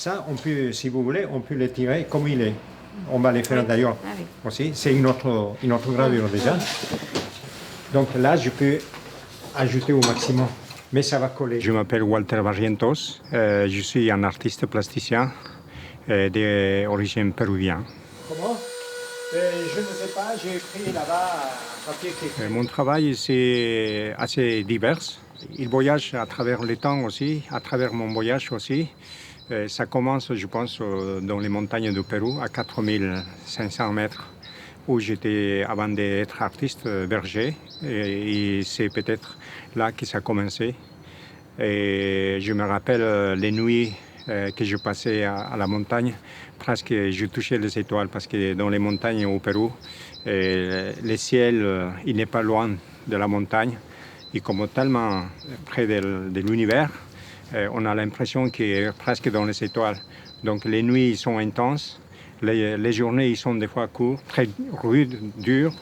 Ça, on peut, si vous voulez, on peut les tirer comme il est. On va les faire d'ailleurs aussi. C'est une autre gravure déjà. Donc là, je peux ajouter au maximum, mais ça va coller. Je m'appelle Walter Barrientos. Je suis un artiste plasticien d'origine péruvienne. Comment? Je ne sais pas, j'ai pris là-bas un papier qui... Mon travail, c'est assez divers. Il voyage à travers le temps aussi, à travers mon voyage aussi. Ça commence, je pense, dans les montagnes du Pérou, à 4500 mètres, où j'étais, avant d'être artiste, berger. Et c'est peut-être là que ça a commencé. Et je me rappelle les nuits que je passais à la montagne, presque je touchais les étoiles, parce que dans les montagnes au Pérou, le ciel, il n'est pas loin de la montagne. Et comme tellement près de l'univers, on a l'impression qu'il est presque dans les étoiles. Donc les nuits sont intenses, les journées ils sont des fois courtes, très rudes, dures.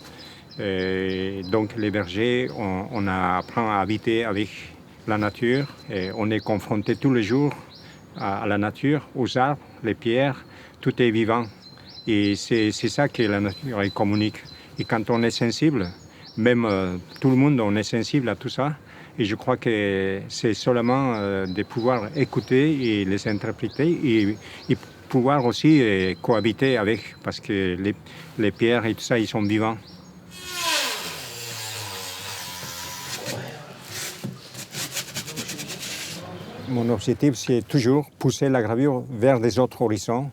Donc les bergers, on apprend à habiter avec la nature. Et on est confronté tous les jours à la nature, aux arbres, les pierres, tout est vivant. Et c'est ça que la nature communique. Et quand on est sensible, même tout le monde, on est sensible à tout ça. Et je crois que c'est seulement de pouvoir écouter et les interpréter et pouvoir aussi cohabiter avec, parce que les pierres et tout ça, ils sont vivants. Mon objectif, c'est toujours pousser la gravure vers des autres horizons,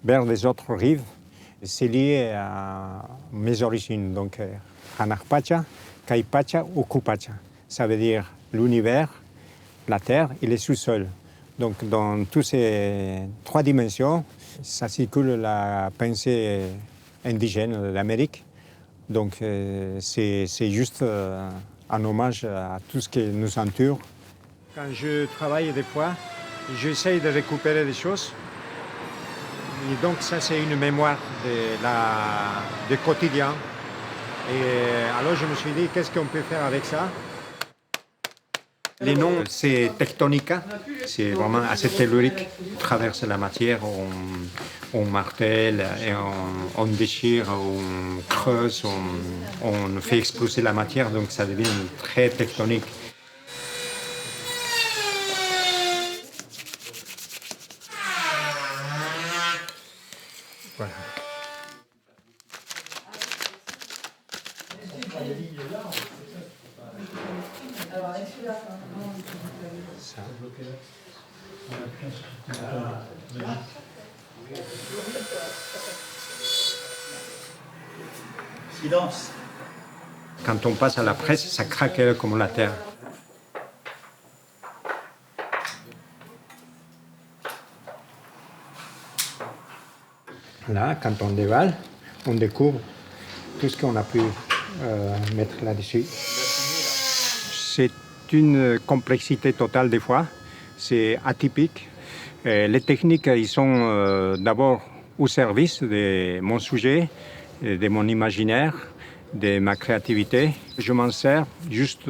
vers des autres rives. C'est lié à mes origines, donc Hanarpacha, Kaipacha ou Kupacha. Ça veut dire l'univers, la terre et les sous-sols. Donc dans toutes ces trois dimensions, ça circule la pensée indigène de l'Amérique. Donc c'est juste un hommage à tout ce qui nous entoure. Quand je travaille des fois, j'essaye de récupérer des choses. Et donc ça, c'est une mémoire du quotidien. Et alors je me suis dit, qu'est-ce qu'on peut faire avec ça? Les noms, c'est Tectonica, c'est vraiment assez tellurique. On traverse la matière, on martèle, et on déchire, on creuse, on fait exploser la matière, donc ça devient très tectonique. Voilà. Ça. Silence. Quand on passe à la presse, ça craque comme la terre. Là, quand on dévale, on découvre tout ce qu'on a pu mettre là-dessus. C'est une complexité totale des fois, c'est atypique. Les techniques, ils sont d'abord au service de mon sujet, de mon imaginaire, de ma créativité. Je m'en sers juste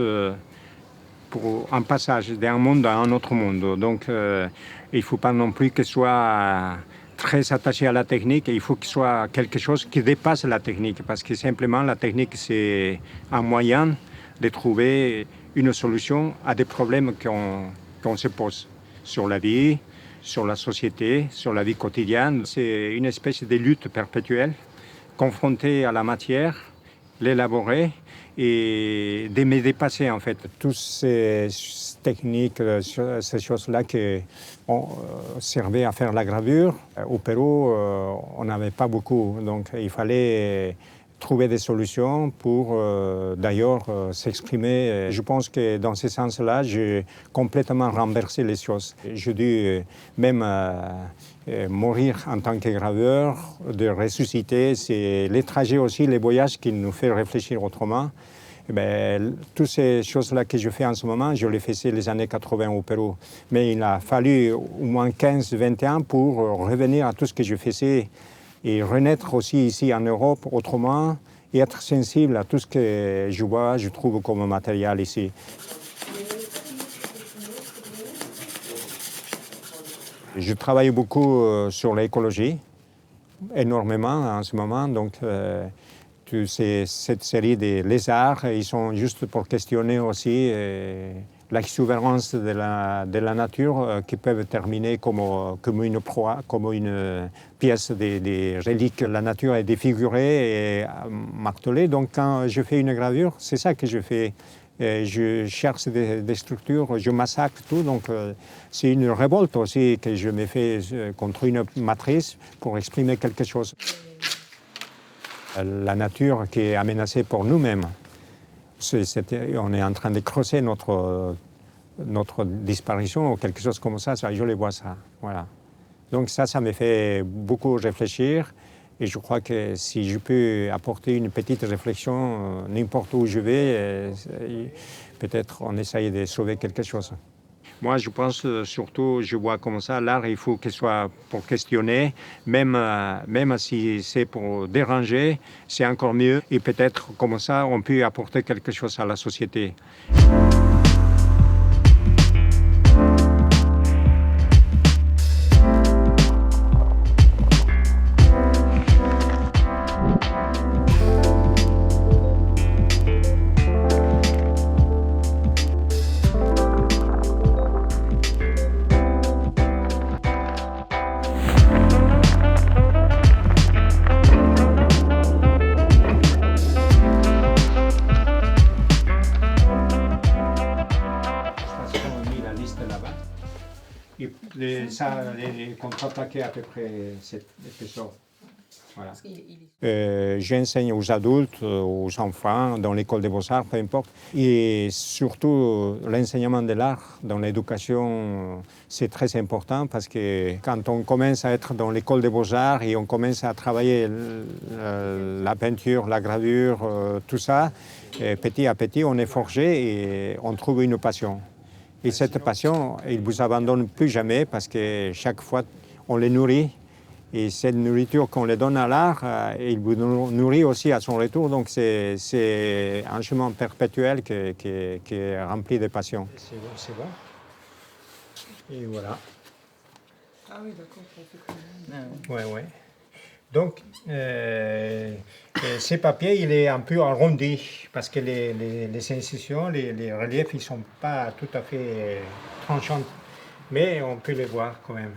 pour un passage d'un monde à un autre monde. Donc il ne faut pas non plus que ce soit très attaché à la technique, il faut que ce soit quelque chose qui dépasse la technique, parce que simplement la technique, c'est un moyen de trouver une solution à des problèmes qu'on se pose sur la vie, sur la société, sur la vie quotidienne. C'est une espèce de lutte perpétuelle, confrontée à la matière, l'élaborer et de me dépasser en fait. Toutes ces techniques, ces choses-là qui ont servi à faire la gravure. Au Pérou, on n'avait pas beaucoup, donc il fallait trouver des solutions pour d'ailleurs s'exprimer. Je pense que dans ce sens-là, j'ai complètement renversé les choses. J'ai dû même mourir en tant que graveur, de ressusciter. C'est les trajets aussi, les voyages qui nous font réfléchir autrement. Eh bien, toutes ces choses-là que je fais en ce moment, je les faisais les années 80 au Pérou. Mais il a fallu au moins 15-20 ans pour revenir à tout ce que je faisais et renaître aussi ici en Europe autrement et être sensible à tout ce que je vois, je trouve comme matériel ici. Je travaille beaucoup sur l'écologie, énormément en ce moment. Donc, tu sais, cette série des lézards, ils sont juste pour questionner aussi l'exubérance de la nature qui peuvent terminer comme une proie, comme une pièce des reliques. La nature est défigurée et martelée. Donc, quand je fais une gravure, c'est ça que je fais. Je cherche des structures, je massacre tout, donc c'est une révolte aussi que je me fais contre une matrice pour exprimer quelque chose. La nature qui est aménacée pour nous-mêmes, on est en train de creuser notre disparition ou quelque chose comme ça, je le vois ça, voilà. Donc ça me fait beaucoup réfléchir. Et je crois que si je peux apporter une petite réflexion n'importe où je vais, peut-être on essaye de sauver quelque chose. Moi, je pense surtout, je vois comme ça, l'art, il faut qu'il soit pour questionner, même si c'est pour déranger, c'est encore mieux. Et peut-être comme ça, on peut apporter quelque chose à la société. Les contre-attaquer à peu près cette épaisseur. Voilà. J'enseigne aux adultes, aux enfants, dans l'école des beaux-arts, peu importe. Et surtout, l'enseignement de l'art dans l'éducation, c'est très important parce que quand on commence à être dans l'école des beaux-arts et on commence à travailler la peinture, la gravure, tout ça, petit à petit, on est forgé et on trouve une passion. Et cette passion, il ne vous abandonne plus jamais parce que chaque fois, on les nourrit. Et cette nourriture qu'on les donne à l'art, il vous nourrit aussi à son retour. Donc c'est un chemin perpétuel qui est rempli de passion. C'est bon, c'est bon. Et voilà. Ah oui, d'accord, ça fait comme ça. Ouais, ouais. Donc, ces papiers, il est un peu arrondi parce que les incisions, les reliefs, ils ne sont pas tout à fait tranchants. Mais on peut les voir quand même.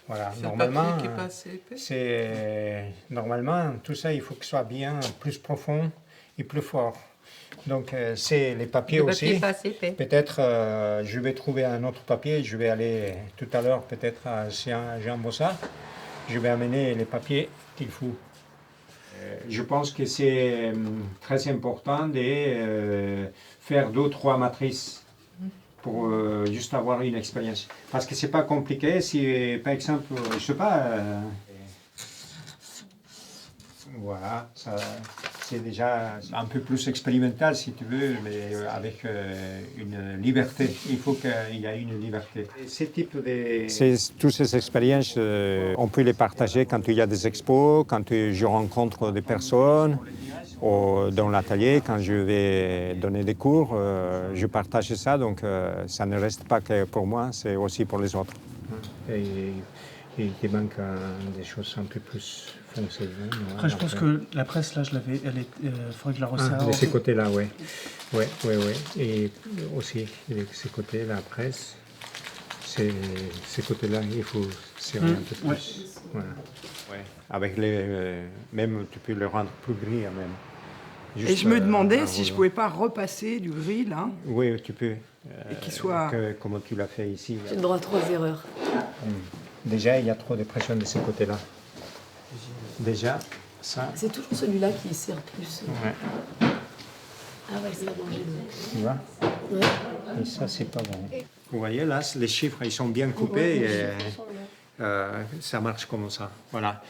Voilà, C'est normalement, un papier qui est pas assez épais. Normalement, tout ça, il faut que ce soit bien plus profond et plus fort. Donc, c'est les papiers aussi. Peut-être, je vais trouver un autre papier. Je vais aller tout à l'heure, peut-être, chez Jean Bossard. Je vais amener les papiers qu'il faut. Je pense que c'est très important de faire 2 ou 3 matrices pour juste avoir une expérience. Parce que c'est pas compliqué. Si, par exemple, je sais pas, voilà, c'est déjà un peu plus expérimental si tu veux, mais avec une liberté. Il faut qu'il y ait une liberté. Toutes ces expériences, on peut les partager quand il y a des expos, quand je rencontre des personnes, dans l'atelier, quand je vais donner des cours, je partage ça, donc ça ne reste pas que pour moi, c'est aussi pour les autres. Et il manque des choses un peu plus foncées. Après, je pense que la presse, là, il faudrait que je la resserre. De ces côtés-là, oui. Oui. Et aussi, de ces côtés, la presse, ces côtés-là, il faut serrer un peu plus. Ouais. Voilà. Ouais. Avec même, tu peux le rendre plus brillant même. Et je me demandais si je pouvais pas repasser du gris là. Oui, tu peux. Et qu'il soit. Comme tu l'as fait ici. J'ai le droit à 3 erreurs. Déjà, il y a trop de pression de ce côté-là. Déjà, ça. C'est toujours celui-là qui sert plus. Ouais. Ah ouais, ça a mangé. Tu vois? Ouais. Et ça, c'est pas bon. Vous voyez, là, les chiffres, ils sont bien coupés. Et, ça marche comme ça. Voilà.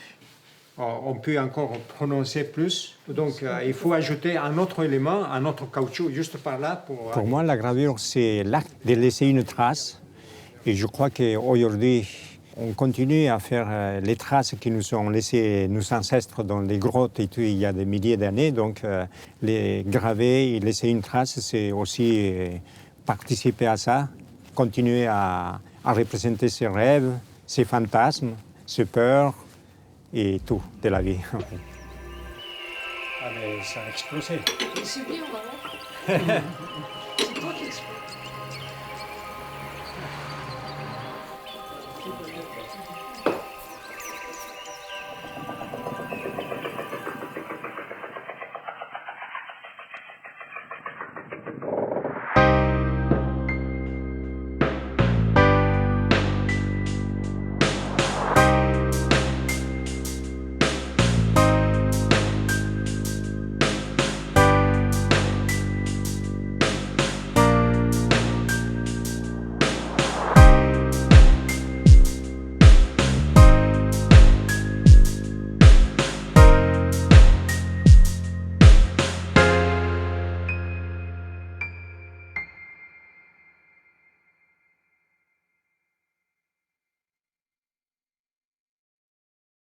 On peut encore prononcer plus. Donc, il faut ajouter un autre élément, un autre caoutchouc, juste par là. Pour moi, la gravure, c'est l'acte de laisser une trace. Et je crois qu'aujourd'hui, on continue à faire les traces qui nous ont laissées nos ancêtres dans les grottes et tout, il y a des milliers d'années. Donc, les graver et laisser une trace, c'est aussi participer à ça, continuer à représenter ses rêves, ses fantasmes, ses peurs et tout de la vie. Ah mais ça a explosé. C'est bien, on va voir. C'est toi qui explose.